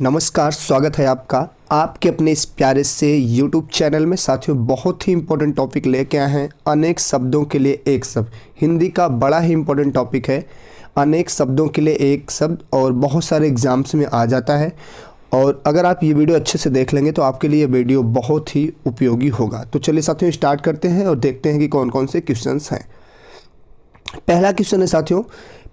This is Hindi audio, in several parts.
नमस्कार, स्वागत है आपका आपके अपने इस प्यारे से YouTube चैनल में। साथियों, बहुत ही इम्पोर्टेंट टॉपिक लेके आए हैं। अनेक शब्दों के लिए एक शब्द, हिंदी का बड़ा ही इम्पोर्टेंट टॉपिक है। अनेक शब्दों के लिए एक शब्द और बहुत सारे एग्जाम्स में आ जाता है। और अगर आप ये वीडियो अच्छे से देख लेंगे तो आपके लिए ये वीडियो बहुत ही उपयोगी होगा। तो चलिए साथियों, स्टार्ट करते हैं और देखते हैं कि कौन कौन से क्वेश्चंस हैं। पहला क्वेश्चन है साथियों,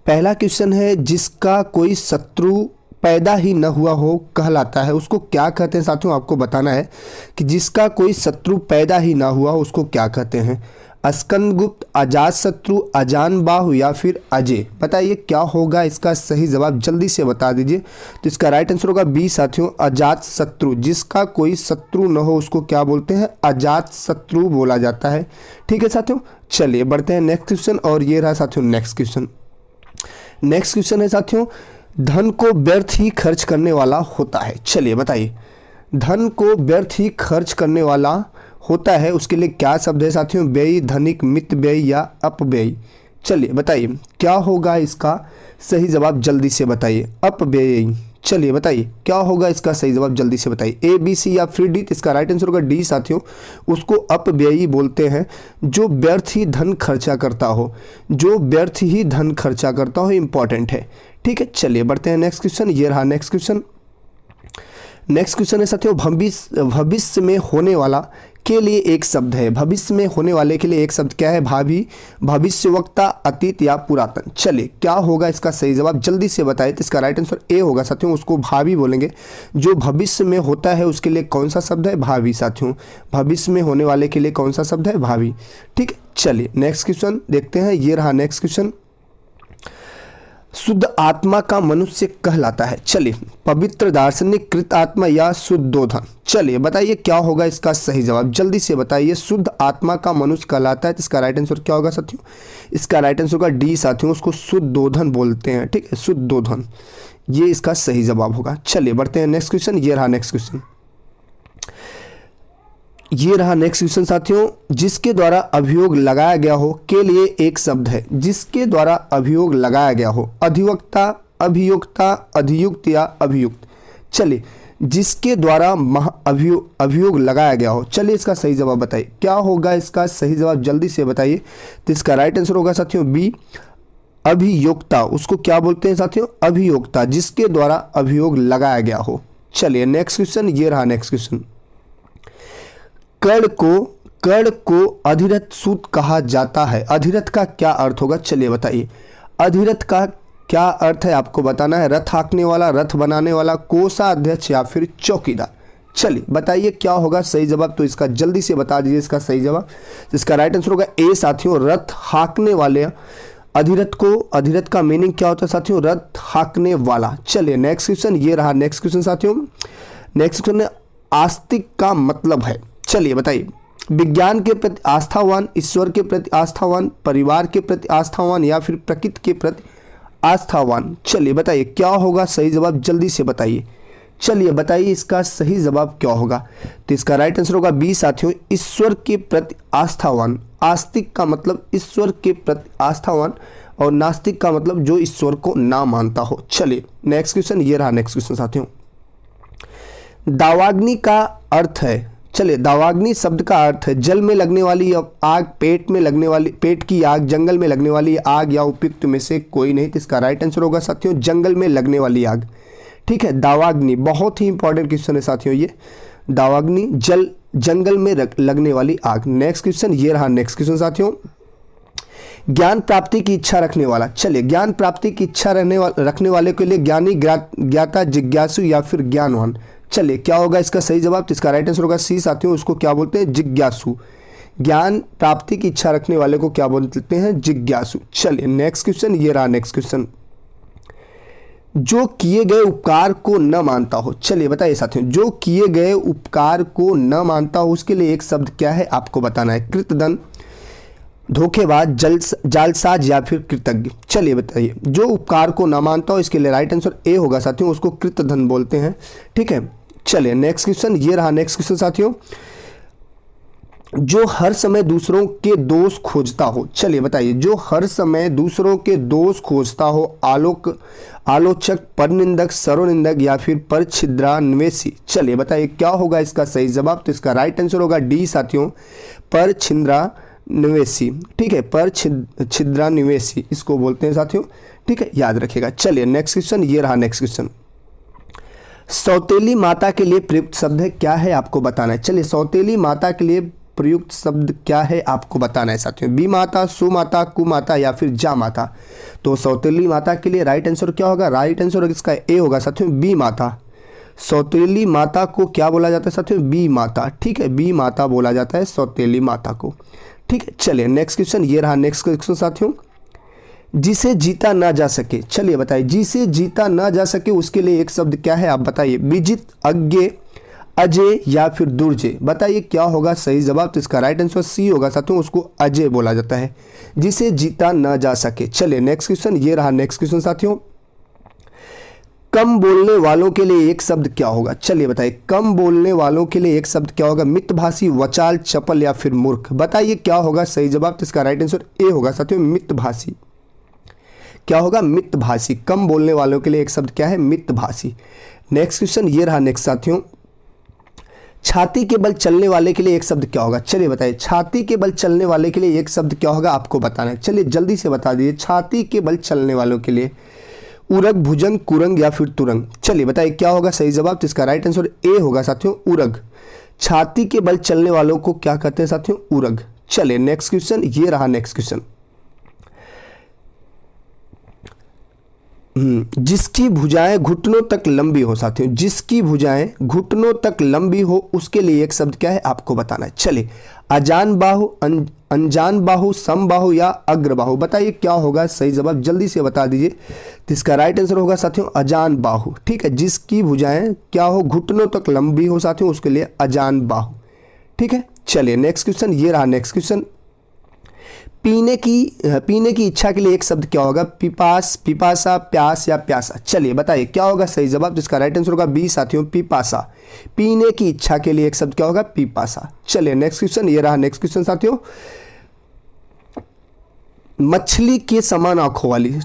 पहला क्वेश्चन है जिसका कोई शत्रु पैदा ही न हुआ हो कहलाता है, उसको क्या कहते हैं साथियों? आपको बताना है कि जिसका कोई शत्रु पैदा ही ना हुआ हो उसको क्या कहते हैं। स्कंदगुप्त, अजातशत्रु, अजानबाहु या फिर अजय। बताइए क्या होगा इसका सही जवाब, जल्दी से बता दीजिए। तो इसका राइट आंसर होगा बी साथियों, अजातशत्रु। जिसका कोई शत्रु न हो उसको क्या बोलते हैं? अजातशत्रु बोला जाता है। ठीक है साथियों, चलिए बढ़ते हैं नेक्स्ट क्वेश्चन। और ये रहा साथियों नेक्स्ट क्वेश्चन। नेक्स्ट क्वेश्चन है साथियों, धन को व्यर्थ ही खर्च करने वाला होता है। चलिए बताइए, धन को व्यर्थ ही खर्च करने वाला होता है, उसके लिए क्या शब्द है साथियों? व्ययी, धनिक, मित व्ययी या अपव्ययी। चलिए बताइए क्या होगा इसका सही जवाब, जल्दी से बताइए। अपव्ययी। चलिए बताइए क्या होगा इसका सही जवाब, जल्दी से बताइए। ए, बी, सी या फिर डी। इसका राइट आंसर होगा डी साथियों, उसको अपव्ययी बोलते हैं। जो व्यर्थ ही धन खर्चा करता हो, जो व्यर्थ ही धन खर्चा करता हो, इंपॉर्टेंट है। ठीक है, चलिए बढ़ते हैं नेक्स्ट क्वेश्चन। ये रहा नेक्स्ट क्वेश्चन। नेक्स्ट क्वेश्चन है साथियों, भविष्य में होने वाला के लिए एक शब्द है। भविष्य में होने वाले के लिए एक शब्द क्या है? भावी, भविष्यवक्ता, अतीत या पुरातन। चलिए क्या होगा इसका सही जवाब, जल्दी से बताइए। तो इसका राइट आंसर ए होगा साथियों, उसको भावी बोलेंगे। जो भविष्य में होता है उसके लिए कौन सा शब्द है? भावी साथियों। भविष्य में होने वाले के लिए कौन सा शब्द है? भावी। ठीक है, चलिए नेक्स्ट क्वेश्चन देखते हैं। ये रहा नेक्स्ट क्वेश्चन। शुद्ध आत्मा का मनुष्य कहलाता है। चलिए, पवित्र, दार्शनिक, कृत आत्मा या शुद्धोधन। चलिए बताइए क्या होगा इसका सही जवाब, जल्दी से बताइए। शुद्ध आत्मा का मनुष्य कहलाता है, तो इसका राइट आंसर क्या होगा साथियों? इसका राइट आंसर होगा डी साथियों, उसको शुद्धोधन बोलते हैं। ठीक है, शुद्धोधन, ये इसका सही जवाब होगा। चलिए बढ़ते हैं नेक्स्ट क्वेश्चन। ये रहा नेक्स्ट क्वेश्चन। ये रहा नेक्स्ट क्वेश्चन साथियों, जिसके द्वारा अभियोग लगाया गया हो के लिए एक शब्द है। जिसके द्वारा अभियोग लगाया गया हो, अधिवक्ता, अभियोक्ता, अधियुक्त या अभियुक्त। चलिए, जिसके द्वारा अभियोग लगाया गया हो। चलिए इसका सही जवाब बताइए, क्या होगा इसका सही जवाब, जल्दी से बताइए। तो इसका राइट आंसर होगा साथियों बी, अभियोक्ता। उसको क्या बोलते हैं साथियों? अभियोक्ता, जिसके द्वारा अभियोग लगाया गया हो। चलिए नेक्स्ट क्वेश्चन। ये रहा नेक्स्ट क्वेश्चन। कर्ण को अधिरथ सूत कहा जाता है। अधिरथ का क्या अर्थ होगा? चलिए बताइए, अधिरथ का क्या अर्थ है आपको बताना है। रथ हाँकने वाला, रथ बनाने वाला, कोषाध्यक्ष या फिर चौकीदार। चलिए बताइए क्या होगा सही जवाब, तो इसका जल्दी से बता दीजिए इसका सही जवाब। इसका राइट आंसर होगा ए साथियों, रथ हाँकने वाले। अधिरथ का मीनिंग क्या होता है साथियों? रथ हाँकने वाला। चलिए नेक्स्ट क्वेश्चन। ये रहा नेक्स्ट क्वेश्चन साथियों। नेक्स्ट क्वेश्चन, आस्तिक का मतलब है। चलिए बताइए, विज्ञान के प्रति आस्थावान, ईश्वर के प्रति आस्थावान, परिवार के प्रति आस्थावान या फिर प्रकृति के प्रति आस्थावान। चलिए बताइए क्या होगा सही जवाब, जल्दी से बताइए। चलिए बताइए इसका सही जवाब क्या होगा। तो इसका राइट आंसर होगा बी साथियों, ईश्वर के प्रति आस्थावान। आस्तिक का मतलब ईश्वर के प्रति आस्थावान और नास्तिक का मतलब जो ईश्वर को ना मानता हो। चलिए नेक्स्ट क्वेश्चन। ये रहा नेक्स्ट क्वेश्चन साथियों। दावाग्नि का अर्थ है। चलिए, दावाग्नि शब्द का अर्थ है जल में लगने वाली आग, पेट में लगने वाली, पेट की आग, जंगल में लगने वाली आग या उपयुक्त में से कोई नहीं। तो इसका राइट आंसर होगा साथियों जंगल में लगने वाली आग। ठीक है, दावाग्नि बहुत ही इंपॉर्टेंट क्वेश्चन है साथियों ये। दावाग्नि, जंगल में लगने वाली आग। Next question. ये रहा नेक्स्ट क्वेश्चन साथियों। ज्ञान प्राप्ति की इच्छा रखने वाला। चलिए, ज्ञान प्राप्ति की इच्छा रखने वाले के लिए ज्ञानी, ज्ञाता, जिज्ञासु या फिर ज्ञानवान। चलिए क्या होगा इसका सही जवाब, तो इसका राइट आंसर होगा सी साथियों, उसको क्या बोलते हैं? जिज्ञासु। ज्ञान प्राप्ति की इच्छा रखने वाले को क्या बोलते हैं? जिज्ञासु। चलिए नेक्स्ट क्वेश्चन। ये रहा नेक्स्ट क्वेश्चन। जो किए गए उपकार को न मानता हो। चलिए बताइए साथियों, जो किए गए उपकार को न मानता हो उसके लिए एक शब्द क्या है आपको बताना है। कृतधन, धोखेबाज, जालसाज या फिर कृतज्ञ। चलिए बताइए, जो उपकार को न मानता हो इसके लिए राइट आंसर ए होगा साथियों, उसको कृतधन बोलते हैं। ठीक है, चलिए नेक्स्ट क्वेश्चन। ये रहा नेक्स्ट क्वेश्चन साथियों। जो हर समय दूसरों के दोष खोजता हो। चलिए बताइए, जो हर समय दूसरों के दोष खोजता हो, आलोचक, परनिंदक, सर्वनिंदक या फिर परछिद्रान्वेषी। चलिए बताइए क्या होगा इसका सही जवाब। तो इसका राइट आंसर होगा डी साथियों, परछिद्रान्वेषी। ठीक है, परछिद्रान्वेषी इसको बोलते हैं साथियों। ठीक है, याद रखिएगा। चलिए नेक्स्ट क्वेश्चन, ये रहा नेक्स्ट क्वेश्चन। सौतेली माता के लिए प्रयुक्त शब्द है, क्या है आपको बताना है। चलिए, सौतेली माता के लिए प्रयुक्त शब्द क्या है आपको बताना है साथियों। बी माता, सुमाता, कुमाता या फिर जा माता। तो सौतेली माता के लिए राइट आंसर क्या होगा। राइट आंसर इसका ए होगा साथियों, बी माता। सौतेली माता को क्या बोला जाता है साथियों, बी माता। ठीक है, बी माता बोला जाता है सौतेली माता को। ठीक है, चलिए नेक्स्ट क्वेश्चन, ये रहा नेक्स्ट क्वेश्चन साथियों। जिसे जीता ना जा सके। चलिए बताइए, जिसे जीता ना जा सके उसके लिए एक शब्द क्या है आप बताइए। विजित, अज्ञे, अजय या फिर दुर्जय। बताइए क्या होगा सही जवाब। तो इसका राइट आंसर सी होगा साथियों, उसको अजय बोला जाता है, जिसे जीता ना जा सके। चलिए नेक्स्ट क्वेश्चन, ये रहा नेक्स्ट क्वेश्चन साथियों। कम बोलने वालों के लिए एक शब्द क्या होगा। चलिए बताइए, कम बोलने वालों के लिए एक शब्द क्या होगा। मितभाषी, वचाल, चपल या फिर मूर्ख। बताइए क्या होगा सही जवाब। तो इसका राइट आंसर ए होगा साथियों, मितभाषी। क्या होगा, मितभाषी। कम बोलने वालों के लिए एक शब्द क्या है, मितभाषी। नेक्स्ट क्वेश्चन, ये रहा नेक्स्ट साथियों। छाती के बल चलने वाले के लिए एक शब्द क्या होगा। चलिए बताइए, छाती के बल चलने वाले के लिए एक शब्द क्या होगा आपको बताना है। चलिए जल्दी से बता दीजिए, छाती के बल चलने वालों के लिए उरग, भुजंग, कुरंग या फिर तुरंग। चलिए बताइए क्या होगा सही जवाब। तो इसका राइट आंसर ए होगा साथियों, उरग। छाती के बल चलने वालों को क्या कहते हैं साथियों, उरग। चलिए नेक्स्ट क्वेश्चन, ये रहा नेक्स्ट क्वेश्चन। जिसकी भुजाएं घुटनों तक लंबी हो साथियों, जिसकी भुजाएं घुटनों तक लंबी हो उसके लिए एक शब्द क्या है आपको बताना है। चलिए, अजान बाहु, अनजान बाहु, समबाहु या अग्रबाहु। बताइए क्या होगा सही जवाब, जल्दी से बता दीजिए। तो इसका राइट आंसर होगा साथियों, अजान बाहु। ठीक है, जिसकी भुजाएं क्या हो, घुटनों तक लंबी हो साथियों, उसके लिए अजान बाहु। ठीक है, चलिए नेक्स्ट क्वेश्चन, ये रहा नेक्स्ट क्वेश्चन। पीने की इच्छा के लिए एक शब्द क्या होगा। पिपास, पिपासा, प्यास या प्यासा। चलिए बताइए क्या होगा सही जवाब। तो इसका राइट आंसर होगा बी साथियों, पिपासा। पीने की इच्छा के लिए एक शब्द क्या होगा, पिपासा। चलिए नेक्स्ट क्वेश्चन, ये रहा नेक्स्ट क्वेश्चन साथियों। मछली के समान आंखों वाली,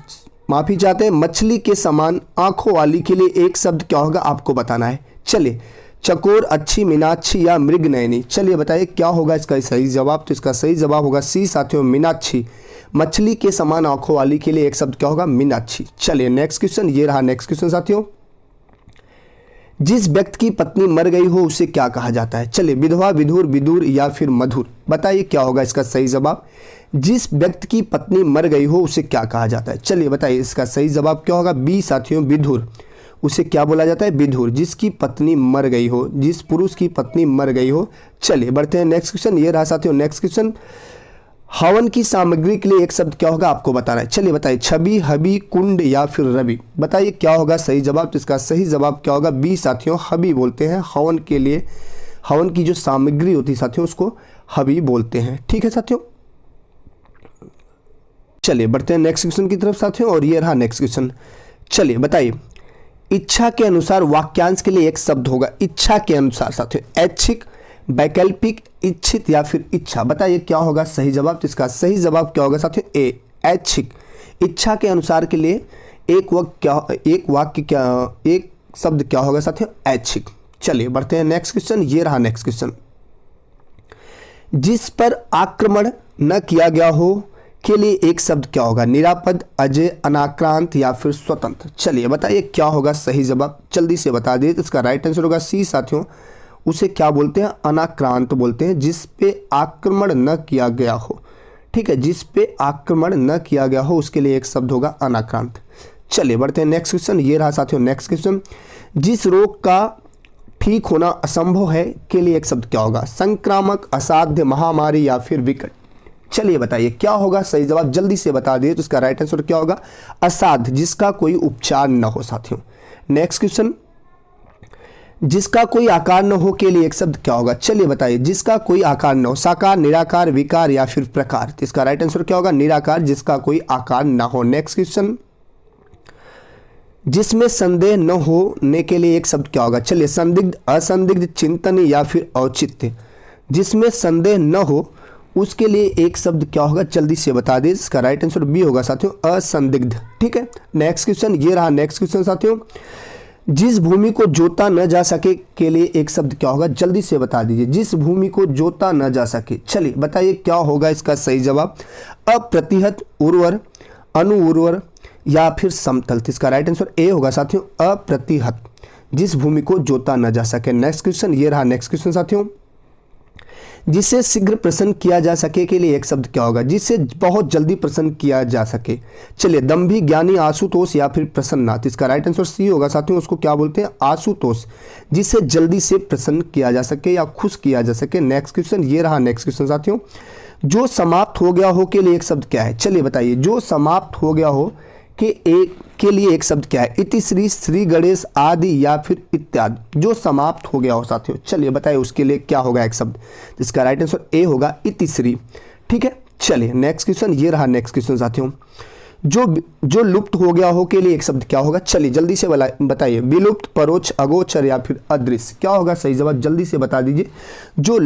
माफी चाहते हैं, मछली के समान आंखों वाली के लिए एक शब्द क्या होगा आपको बताना है। चलिए, चकोर, अच्छी, मीनाक्षी या मृग नयनी। चलिए बताइए क्या होगा इसका सही जवाब। तो इसका सही जवाब होगा सी साथियों, मीनाक्षी। मछली के समान आंखों वाली के लिए एक शब्द क्या होगा, मीनाक्षी। चलिए नेक्स्ट क्वेश्चन, ये रहा नेक्स्ट क्वेश्चन साथियों। जिस व्यक्ति की पत्नी मर गई हो उसे क्या कहा जाता है। चलिए, विधवा, विधुर, विदुर या फिर मधुर। बताइए क्या होगा इसका सही जवाब। जिस व्यक्ति की पत्नी मर गई हो उसे क्या कहा जाता है। चलिए बताइए इसका सही जवाब क्या होगा, बी साथियों, विधुर। उसे क्या बोला जाता है, विधुर। जिसकी पत्नी मर गई हो, जिस पुरुष की पत्नी मर गई हो। चलिए बढ़ते हैं नेक्स्ट क्वेश्चन, ये रहा साथियों नेक्स्ट क्वेश्चन। हवन की सामग्री के लिए एक शब्द क्या होगा आपको बताना है। चलिए बताइए, छवि, हबी, कुंड या फिर रवि। बताइए क्या होगा सही जवाब। तो इसका सही जवाब क्या होगा, बी साथियों, हबी बोलते हैं हवन के लिए। हवन की जो सामग्री होती है साथियों उसको हबी बोलते हैं। ठीक है साथियों, चलिए बढ़ते हैं नेक्स्ट क्वेश्चन की तरफ साथियों, और ये रहा नेक्स्ट क्वेश्चन। चलिए बताइए, इच्छा के अनुसार वाक्यांश के लिए एक शब्द होगा। इच्छा के अनुसार साथियों, ऐच्छिक, वैकल्पिक, इच्छित या फिर इच्छा। बताइए क्या होगा सही जवाब। तो इसका सही जवाब क्या होगा साथियों, ए, ऐच्छिक। इच्छा के अनुसार के लिए एक शब्द क्या होगा साथियों, ऐच्छिक। चलिए बढ़ते हैं नेक्स्ट क्वेश्चन, ये रहा नेक्स्ट क्वेश्चन। जिस पर आक्रमण न किया गया हो के लिए एक शब्द क्या होगा, निरापद, अजय, अनाक्रांत या फिर स्वतंत्र। चलिए बताइए क्या होगा सही जवाब, जल्दी से बता दिए। तो इसका राइट आंसर होगा सी साथियों, उसे क्या बोलते हैं, अनाक्रांत बोलते हैं, जिस पे आक्रमण न किया गया हो। ठीक है, जिस पे आक्रमण न किया गया हो उसके लिए एक शब्द होगा अनाक्रांत। चलिए बढ़ते हैं नेक्स्ट क्वेश्चन, ये रहा साथियों नेक्स्ट क्वेश्चन। जिस रोग का ठीक होना असंभव है के लिए एक शब्द क्या होगा, संक्रामक, असाध्य, महामारी या फिर विकट। चलिए बताइए क्या होगा सही जवाब, जल्दी से बता दिए। तो इसका राइट आंसर क्या होगा, असाध्य, जिसका कोई उपचार न हो साथियों। नेक्स्ट क्वेश्चन, जिसका कोई आकार न हो के लिए एक शब्द क्या होगा। चलिए बताइए, जिसका कोई आकार न हो, साकार, निराकार, विकार या फिर प्रकार। तो इसका राइट आंसर क्या होगा, निराकार, जिसका कोई आकार न हो। नेक्स्ट क्वेश्चन, जिसमें संदेह न होने के लिए एक शब्द क्या होगा। चलिए, संदिग्ध, असंदिग्ध, चिंतन या फिर औचित्य। जिसमें संदेह न हो उसके लिए एक शब्द क्या होगा, जल्दी से बता दीजिए। इसका राइट आंसर बी होगा साथियों, असंदिग्ध। ठीक है, नेक्स्ट क्वेश्चन ये रहा। नेक्स्ट क्वेश्चन साथियों, जिस भूमि को जोता न जा सके के लिए एक शब्द क्या होगा, जल्दी से बता दीजिए। जिस भूमि को जोता न जा सके, चलिए बताइए क्या होगा इसका सही जवाब। अप्रतिहत, उर्वर, अनुउर्वर या फिर समतल। तो इसका राइट आंसर ए होगा साथियों, अप्रतिहत, जिस भूमि को जोता न जा सके। नेक्स्ट क्वेश्चन ये रहा। नेक्स्ट क्वेश्चन साथियों, जिसे शीघ्र प्रसन्न किया जा सके के लिए एक शब्द क्या होगा, जिसे बहुत जल्दी प्रसन्न किया जा सके। चलिए, दंभी, ज्ञानी, आशुतोष या फिर प्रसन्नाथ। इसका राइट आंसर सी होगा साथियों, उसको क्या बोलते हैं, आशुतोष, जिसे जल्दी से प्रसन्न किया जा सके या खुश किया जा सके। नेक्स्ट क्वेश्चन ये रहा। नेक्स्ट क्वेश्चन साथियों, जो समाप्त हो गया हो के लिए एक शब्द क्या है, चलिए बताइए। जो समाप्त हो गया हो के लिए एक शब्द क्या है, इतिश्री, श्री गणेश आदि या फिर इत्यादि। जो समाप्त हो गया हो साथियों, चलिए बताइए उसके लिए क्या होगा एक शब्द। इसका राइट आंसर ए होगा, इतिश्री। ठीक है, चलिए नेक्स्ट क्वेश्चन ये रहा। नेक्स्ट क्वेश्चन साथियों, जो लुप्त हो गया हो के लिए एक शब्द क्या होगा, चलिए जल्दी से बताइए। विलुप्त, परोक्ष, अगोचर या फिर अदृश्य। क्या होगा सही जवाब, जल्दी से बता दीजिए। जो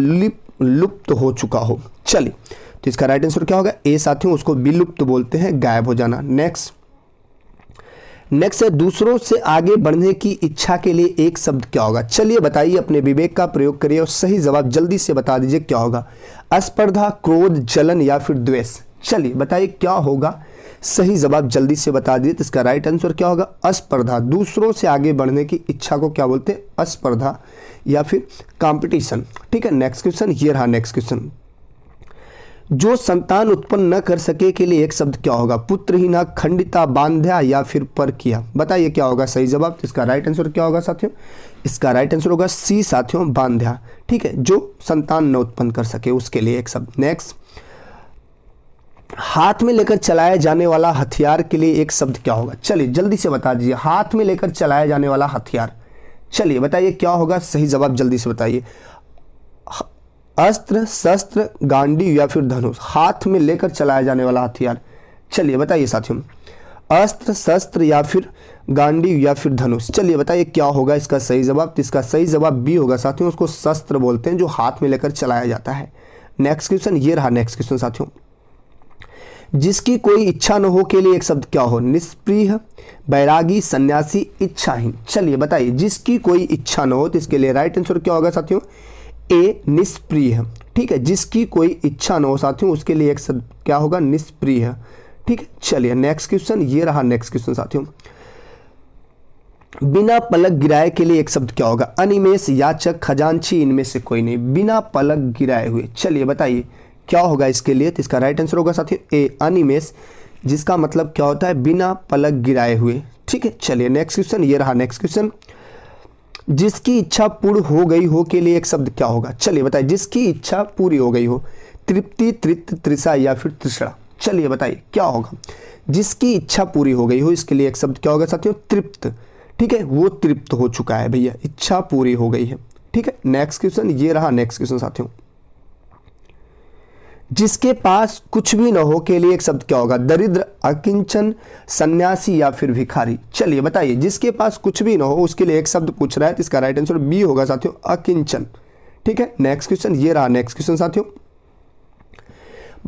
लुप्त हो चुका हो। चलिए, तो इसका राइट आंसर क्या होगा, ए साथियों, उसको विलुप्त बोलते हैं, गायब हो जाना। नेक्स्ट है, दूसरों से आगे बढ़ने की इच्छा के लिए एक शब्द क्या होगा। चलिए बताइए, अपने विवेक का प्रयोग करिए और सही जवाब जल्दी से बता दीजिए क्या होगा। अस्पर्धा, क्रोध, जलन या फिर द्वेष। चलिए बताइए क्या होगा सही जवाब, जल्दी से बता दीजिए। तो इसका राइट आंसर क्या होगा, अस्पर्धा। दूसरों से आगे बढ़ने की इच्छा को क्या बोलते हैं, अस्पर्धा या फिर कंपटीशन। ठीक है, नेक्स्ट क्वेश्चन ये रहा। नेक्स्ट क्वेश्चन, जो संतान उत्पन्न न कर सके के लिए एक शब्द क्या होगा, पुत्रहीना, खंडिता, बांध्या या फिर परकिया। बताइए क्या होगा सही जवाब। तो इसका राइट आंसर क्या होगा साथियों, इसका राइट आंसर होगा सी साथियों, बांध्या। ठीक है, जो संतान न उत्पन्न कर सके उसके लिए एक शब्द। नेक्स्ट, हाथ में लेकर चलाया जाने वाला हथियार के लिए एक शब्द क्या होगा। चलिए जल्दी से बता दीजिए, हाथ में लेकर चलाया जाने वाला हथियार। चलिए बताइए क्या होगा सही जवाब, जल्दी से बताइए। अस्त्र, शस्त्र, गांडी या फिर धनुष। हाथ में लेकर चलाया जाने वाला हथियार। चलिए बताइए साथियों, अस्त्र, शस्त्र या फिर गांडी या फिर धनुष। चलिए बताइए क्या होगा इसका सही जवाब। तो इसका सही जवाब बी होगा साथियों, उसको शस्त्र बोलते हैं, जो हाथ में लेकर चलाया जाता है। नेक्स्ट क्वेश्चन ये रहा। नेक्स्ट क्वेश्चन साथियों, जिसकी कोई इच्छा न हो के लिए एक शब्द क्या हो, निष्प्रिय, बैरागी, सन्यासी, इच्छाहीन। चलिए बताइए, जिसकी कोई इच्छा न हो, तो इसके लिए राइट आंसर क्या होगा साथियों, ए, निष्प्रिय। ठीक है, जिसकी कोई इच्छा न हो साथियों, उसके लिए एक शब्द क्या होगा, निष्प्रिय। ठीक है, चलिए नेक्स्ट क्वेश्चन ये रहा। नेक्स्ट क्वेश्चन साथियों, बिना पलक गिराए के लिए एक शब्द क्या होगा, अनिमेष, याचक, खजांची, इनमें से कोई नहीं। बिना पलक गिराए हुए। चलिए बताइए क्या होगा इसके लिए। तो इसका राइट आंसर होगा साथियों ए, अनिमेष, जिसका मतलब क्या होता है, बिना पलक गिराए हुए। ठीक है, चलिए नेक्स्ट क्वेश्चन ये रहा। नेक्स्ट क्वेश्चन, जिसकी इच्छा पूर्ण हो गई हो के लिए एक शब्द क्या होगा। चलिए बताइए, जिसकी इच्छा पूरी हो गई हो, तृप्ति, तृप्त, तृषा या फिर तृष्णा। चलिए बताइए क्या होगा, जिसकी इच्छा पूरी हो गई हो, इसके लिए एक शब्द क्या होगा साथियों, तृप्त। ठीक है, वो तृप्त हो चुका है भैया, इच्छा पूरी हो गई है। ठीक है, नेक्स्ट क्वेश्चन ये रहा। नेक्स्ट क्वेश्चन साथियों, जिसके पास कुछ भी न हो के लिए एक शब्द क्या होगा, दरिद्र, अकिंचन, सन्यासी या फिर भिखारी। चलिए बताइए, जिसके पास कुछ भी न हो उसके लिए एक शब्द पूछ रहा है, तो इसका राइट आंसर बी होगा साथियों, अकिंचन। ठीक है, नेक्स्ट क्वेश्चन ये रहा। नेक्स्ट क्वेश्चन साथियों,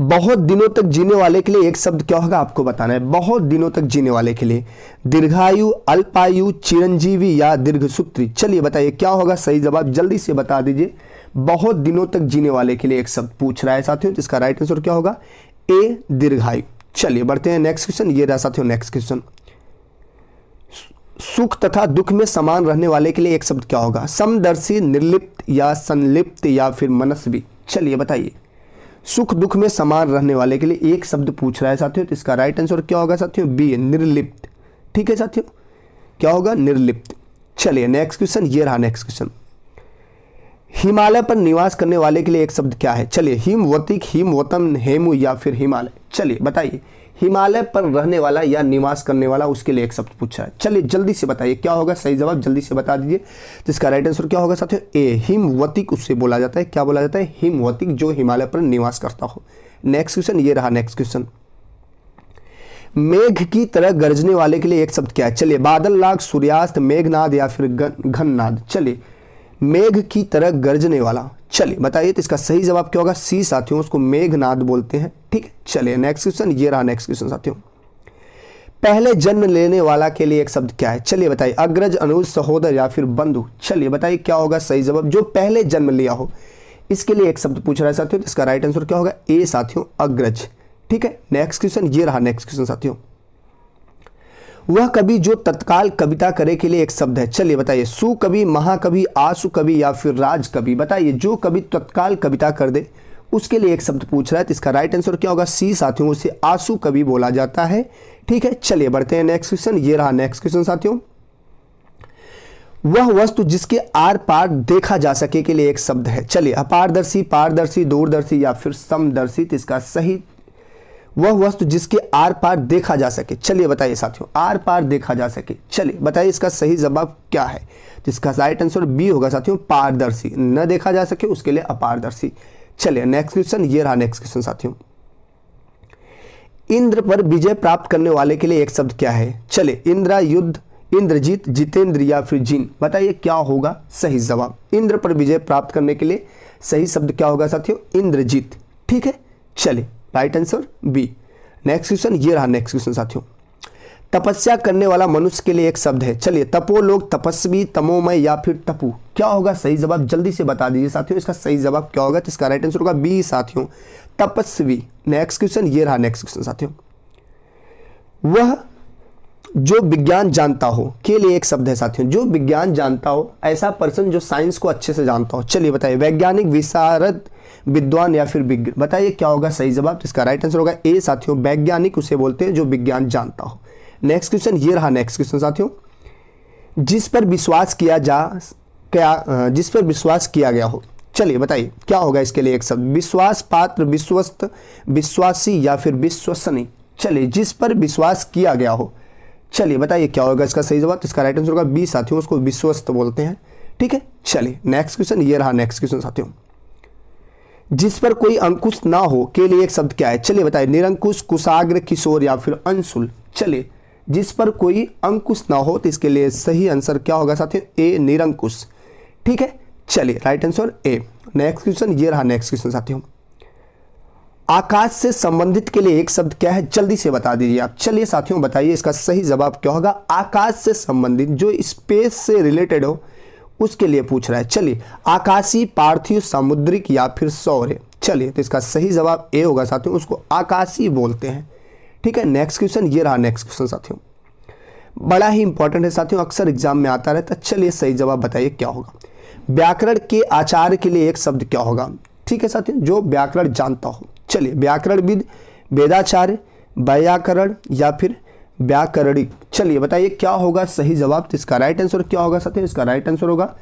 बहुत दिनों तक जीने वाले के लिए एक शब्द क्या होगा, आपको बताना है। बहुत दिनों तक जीने वाले के लिए दीर्घायु, अल्पायु, चिरंजीवी या दीर्घसूत्री। चलिए बताइए क्या होगा सही जवाब, जल्दी से बता दीजिए। बहुत दिनों तक जीने वाले के लिए एक शब्द पूछ रहा है साथियों, तो इसका राइट आंसर क्या होगा, ए, दीर्घायु। चलिए बढ़ते हैं नेक्स्ट क्वेश्चन ये रहा साथियों। नेक्स्ट क्वेश्चन, सुख तथा दुख में समान रहने वाले के लिए एक शब्द क्या होगा, समदर्शी, निर्लिप्त या संलिप्त या फिर मनस्वी। चलिए बताइए, सुख दुख में समान रहने वाले के लिए एक शब्द पूछ रहा है साथियों, तो इसका राइट आंसर क्या होगा साथियों, बी, निर्लिप्त। ठीक है साथियों, क्या होगा, निर्लिप्त। चलिए नेक्स्ट क्वेश्चन ये रहा। नेक्स्ट क्वेश्चन, हिमालय पर निवास करने वाले के लिए एक शब्द क्या है। चलिए, हिमवतिक, हिमवतम, हेमु या फिर हिमालय। चलिए बताइए, हिमालय पर रहने वाला या निवास करने वाला, उसके लिए एक शब्द पूछा है। चलिए जल्दी से बताइए क्या होगा सही जवाब, जल्दी से बता दीजिए। तो इसका राइट आंसर क्या होगा साथियों, ए, हिमवतिक उससे बोला जाता है। क्या बोला जाता है, हिमवतिक, जो हिमालय पर निवास करता हो। नेक्स्ट क्वेश्चन ये रहा। नेक्स्ट क्वेश्चन, मेघ की तरह गरजने वाले के लिए एक शब्द क्या है। चलिए, बादल, लाग, सूर्यास्त, मेघनाद या फिर घननाद। चलिए, मेघ की तरह गरजने वाला। चलिए बताइए, तो इसका सही जवाब क्या होगा? सी साथियों, उसको मेघनाद बोलते हैं। ठीक है, चलिए नेक्स्ट क्वेश्चन, ये रहा नेक्स्ट क्वेश्चन साथियों। पहले जन्म लेने वाला के लिए एक शब्द क्या है? चलिए बताइए, अग्रज, अनुज, सहोदर या फिर बंधु। चलिए बताइए क्या होगा सही जवाब? जो पहले जन्म लिया हो, इसके लिए एक शब्द पूछ रहा है साथियों, तो इसका राइट आंसर क्या होगा? ए साथियों, अग्रज। ठीक है, नेक्स्ट क्वेश्चन, ये रहा नेक्स्ट क्वेश्चन साथियों। वह कवि जो तत्काल कविता करे के लिए एक शब्द है। चलिए बताइए, सुकवि, महाकवि, आशु कवि या फिर राज कवि। बताइए, जो कवि तत्काल कविता कर दे उसके लिए एक शब्द पूछ रहा है, तो इसका राइट आंसर क्या होगा? सी साथियों, उसे आशु कवि बोला जाता है। ठीक है, चलिए बढ़ते हैं नेक्स्ट क्वेश्चन, ये रहा नेक्स्ट क्वेश्चन साथियों। वह वस्तु जिसके आर पार देखा जा सके के लिए एक शब्द है। चलिए, अपारदर्शी, पारदर्शी, दूरदर्शी या फिर समदर्शी। तो इसका सही, वह वस्तु जिसके आर पार देखा जा सके। चलिए बताइए साथियों, आर पार देखा जा सके। चलिए बताइए इसका सही जवाब क्या है? तो इसका राइट आंसर बी होगा साथियों, पारदर्शी। न देखा जा सके उसके लिए अपारदर्शी। चलिए नेक्स्ट क्वेश्चन, ये रहा नेक्स्ट क्वेश्चन साथियों। इंद्र पर विजय प्राप्त करने वाले के लिए एक शब्द क्या है? चलिए, इंद्रा, युद्ध, इंद्रजीत, जितेंद्र या फिर जीन। बताइए क्या होगा सही जवाब? इंद्र पर विजय प्राप्त करने के लिए सही शब्द क्या होगा साथियों? इंद्रजीत। ठीक है, चलिए right answer B. Next question, ये रहा नेक्स्ट क्वेश्चन साथियों। तपस्या करने वाला मनुष्य के लिए एक शब्द है। चलिए, तपोलोक, तपस्वी, तमोमय या फिर तपु। क्या होगा सही जवाब? जल्दी से बता दीजिए साथियों, इसका सही जवाब क्या होगा? तो इसका राइट आंसर होगा बी साथियों, तपस्वी। नेक्स्ट क्वेश्चन, ये रहा नेक्स्ट क्वेश्चन साथियों। वह जो विज्ञान जानता हो के लिए एक शब्द है साथियों। जो विज्ञान जानता हो, ऐसा पर्सन जो साइंस को अच्छे से जानता हो। चलिए बताइए, वैज्ञानिक, विशारद, विद्वान या फिर विज्ञ। बताइए क्या होगा सही जवाब? तो इसका राइट आंसर होगा ए साथियों, वैज्ञानिक उसे बोलते हैं जो विज्ञान जानता हो। नेक्स्ट क्वेश्चन, ये रहा नेक्स्ट क्वेश्चन साथियों। जिस पर विश्वास किया गया हो। चलिए बताइए क्या होगा इसके लिए एक शब्द? विश्वास पात्र, विश्वस्त, विश्वासी या फिर विश्वसनीय। चलिए, जिस पर विश्वास किया गया हो। चलिए बताइए क्या होगा इसका सही जवाब? तो इसका राइट आंसर होगा बी साथियों, उसको विश्वस्त बोलते हैं। ठीक है, चलिए नेक्स्ट क्वेश्चन, ये रहा नेक्स्ट क्वेश्चन साथियों। जिस पर कोई अंकुश ना हो के लिए एक शब्द क्या है? चलिए बताइए, निरंकुश, कुशाग्र, किशोर या फिर अंशुल। चलिए, जिस पर कोई अंकुश ना हो, तो इसके लिए सही आंसर क्या होगा साथियों? ए, निरंकुश। ठीक है, चलिए right answer A. Next question, ये रहा नेक्स्ट क्वेश्चन साथियों। आकाश से संबंधित के लिए एक शब्द क्या है? जल्दी से बता दीजिए आप। चलिए साथियों बताइए इसका सही जवाब क्या होगा? आकाश से संबंधित, जो स्पेस से रिलेटेड हो उसके लिए पूछ रहा है। चलिए, आकाशीय, पार्थिव, सामुद्रिक या फिर सौर्य। चलिए, तो इसका सही जवाब ए होगा साथियों, उसको आकाशीय बोलते हैं। ठीक है, नेक्स्ट क्वेश्चन, ये रहा नेक्स्ट क्वेश्चन साथियों। बड़ा ही इंपॉर्टेंट है साथियों, अक्सर एग्जाम में आता रहता है। चलिए सही जवाब बताइए क्या होगा? व्याकरण के आचार्य के लिए एक शब्द क्या होगा? ठीक है साथियों, जो व्याकरण जानता हो। चलिए, व्याकरणविद, वेदाचार्य, व्याकरण या फिर व्याकरणिक। चलिए बताइए क्या होगा सही जवाब? तो इसका राइट आंसर क्या होगा साथियों? इसका राइट आंसर होगा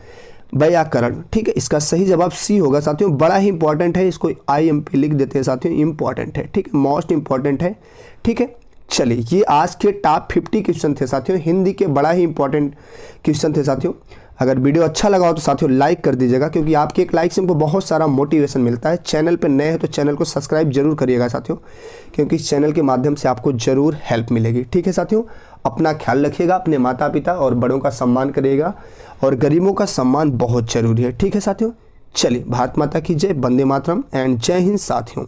व्याकरण। ठीक है, इसका सही जवाब सी होगा साथियों। बड़ा ही इंपॉर्टेंट है, इसको IMP लिख देते हैं साथियों, इंपॉर्टेंट है। ठीक है, मोस्ट इंपॉर्टेंट है। ठीक है, चलिए ये आज के टॉप 50 क्वेश्चन थे साथियों, हिंदी के बड़ा ही इंपॉर्टेंट क्वेश्चन थे साथियों। अगर वीडियो अच्छा लगा हो तो साथियों लाइक कर दीजिएगा, क्योंकि आपके एक लाइक से हमको बहुत सारा मोटिवेशन मिलता है। चैनल पे नए हैं तो चैनल को सब्सक्राइब जरूर करिएगा साथियों, क्योंकि इस चैनल के माध्यम से आपको जरूर हेल्प मिलेगी। ठीक है साथियों, अपना ख्याल रखिएगा, अपने माता पिता और बड़ों का सम्मान करिएगा, और गरीबों का सम्मान बहुत जरूरी है। ठीक है साथियों, चलिए भारत माता की जय, वंदे मातरम एंड जय हिंद साथियों।